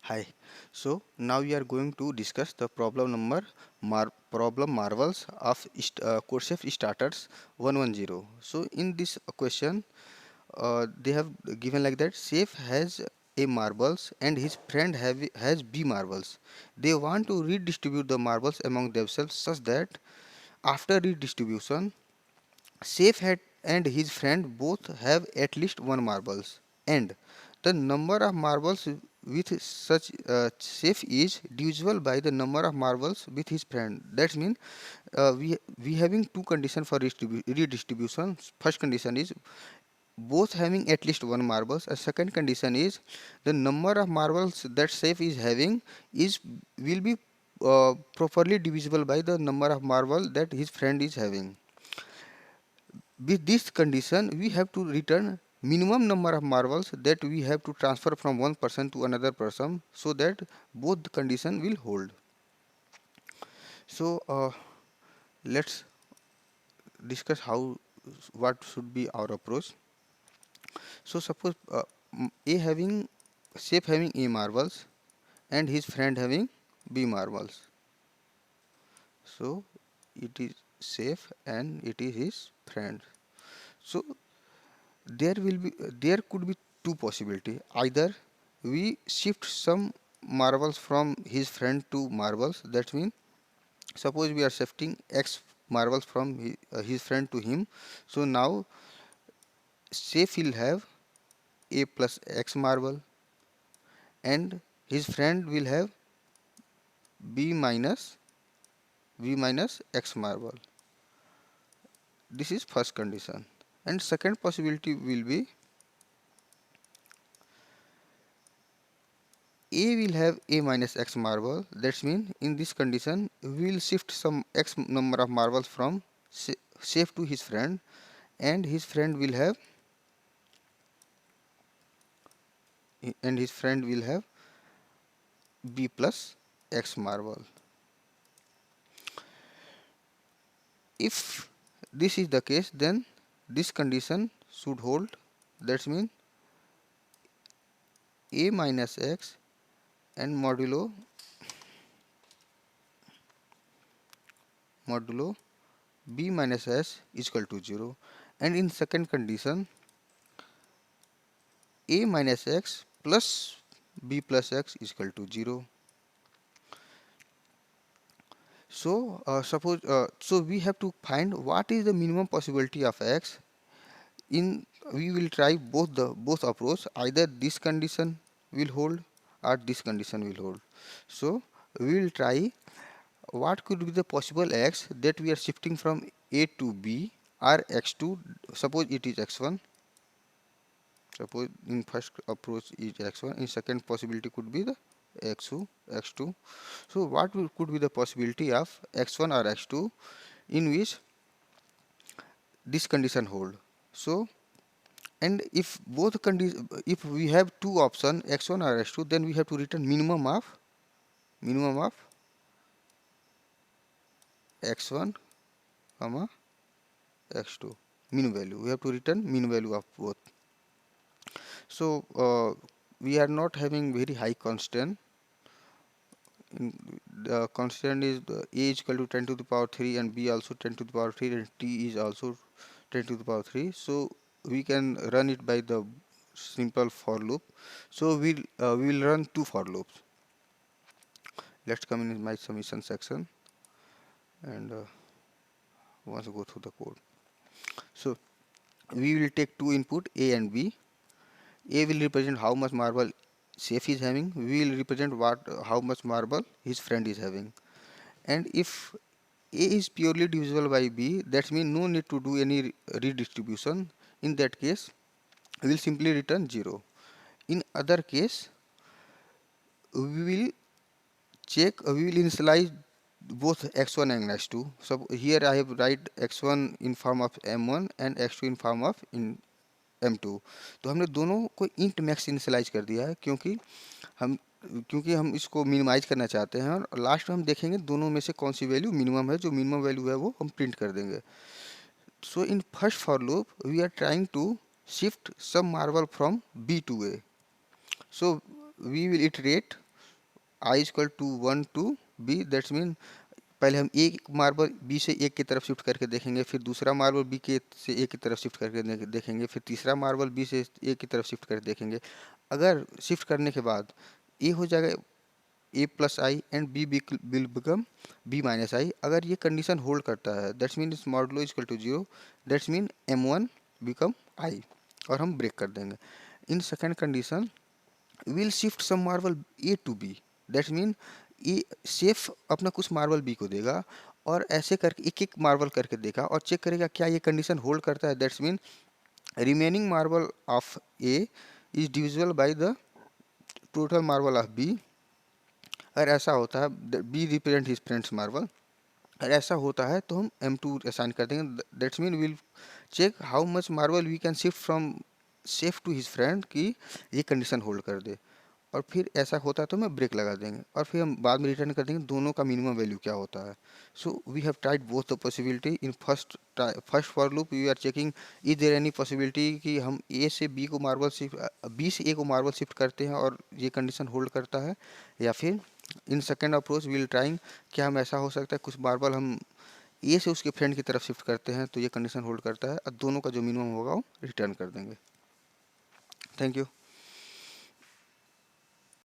Hi. So now we are going to discuss the problem number problem marvels of Coursera starters 110. So in this question, they have given like that. Safe has a marbles and his friend has B marbles. They want to redistribute the marbles among themselves such that after redistribution, Safe had and his friend both have at least one marbles, and the number of marbles with such Safe is divisible by the number of marbles with his friend. That means we having two conditions for redistribution. First condition is both having at least one marbles. A second condition is the number of marbles that Safe is having is will be properly divisible by the number of marble that his friend is having. With this condition, we have to return minimum number of marbles that we have to transfer from one person to another person so that both the condition will hold. So let's discuss how what should be our approach. So suppose A having Safe having A marbles and his friend having B marbles. So it is Safe and it is his friend. So there could be two possibility. Either we shift some marbles from his friend to marbles. That means suppose we are shifting x marbles from his friend to him. So now Safe will have a plus x marble and his friend will have b minus x marble. This is first condition. And second possibility will be A will have A minus X marble. That means in this condition, we will shift some X number of marbles from Safe to his friend, and his friend will have B plus X marble. If this is the case, then this condition should hold. That means A minus X and modulo B minus S is equal to 0. And in second condition, A minus X plus B plus X is equal to 0. So so we have to find what is the minimum possibility of X. In we will try both approach. Either this condition will hold or this condition will hold. So we will try what could be the possible X that we are shifting from A to B or X2. Suppose it is X1. Suppose in first approach is X1. In second possibility could be the X2. So what could be the possibility of X1 or X2 in which this condition hold? So and if if we have two option X1 or X2, then we have to return minimum of X1 comma X2 mean value. We have to return mean value of both. So we are not having very high constant. The constant is A is equal to 10 to the power 3 and B also 10 to the power 3 and T is also 10 to the power 3. So we can run it by the simple for loop. So we will run two for loops. Let's come in my summation section and once go through the code. So we will take two input A and B. A will represent how much marble Safe is having. We will represent how much marble his friend is having. And if A is purely divisible by B, that means no need to do any redistribution. In that case, we will simply return 0. In other case, we will we will initialize both x1 and x2. So here I have write x1 in form of m1 and x2 in form of in m2. तो हमने दोनों को int max initialise कर दिया है हम क्योंकि इसको मिनिमाइज करना चाहते हैं और लास्ट में हम देखेंगे दोनों में से कौन सी वैल्यू मिनिमम है जो मिनिमम वैल्यू है वो हम प्रिंट कर देंगे so in first for loop we are trying to shift some marble from B to A so we will iterate I equal to 1 to B, that's mean पहले हम एक मार्बल बी से ए की तरफ शिफ्ट करके देखेंगे, फिर दूसरा मार्बल बी के से ए की तरफ शिफ्ट करके देखेंगे, फिर तीसरा मार्बल बी से ए की तरफ शिफ्ट करके देखेंगे। अगर शिफ्ट करने के बाद ए हो जाएगा a plus i and b will become b minus i, अगर ये कंडीशन होल्ड करता है दैट्स मीन इस modulo equal to zero, that's mean m one become i, और हम ब्रेक कर देंगे। In second condition will shift some marble a to B, that's mean ये सेफ अपना कुछ मार्बल बी को देगा, और ऐसे करके एक एक मार्बल करके देखा और चेक करेगा क्या ये कंडीशन होल्ड करता है, that's mean remaining marble of A is divisible by the total marble of B. अगर ऐसा होता है B represent his friends marble, अगर ऐसा होता है तो हम M2 असाइन कर देंगे, that's mean will check how much marble we can shift from safe to his friend कि ये कंडीशन होल्ड कर दे, और फिर ऐसा होता है तो मैं ब्रेक लगा देंगे, और फिर हम बाद में रिटर्न कर देंगे दोनों का मिनिमम वैल्यू क्या होता है। So we have tried both the possibility in first for loop we are checking is there any possibility कि हम ए से बी को मार्बल शिफ्ट बी से ए को मार्बल शिफ्ट करते हैं और ये कंडीशन होल्ड करता है, या फिर in second approach will trying क्या हम ऐसा हो सकता है कुछ मार्बल हम ए से उसके फ्रेंड की तरफ शिफ्ट करते हैं तो ये कंडीशन होल्ड करता है, और दोनों का जो मिनिमम होगा वो रिटर्न कर देंगे। Thank you.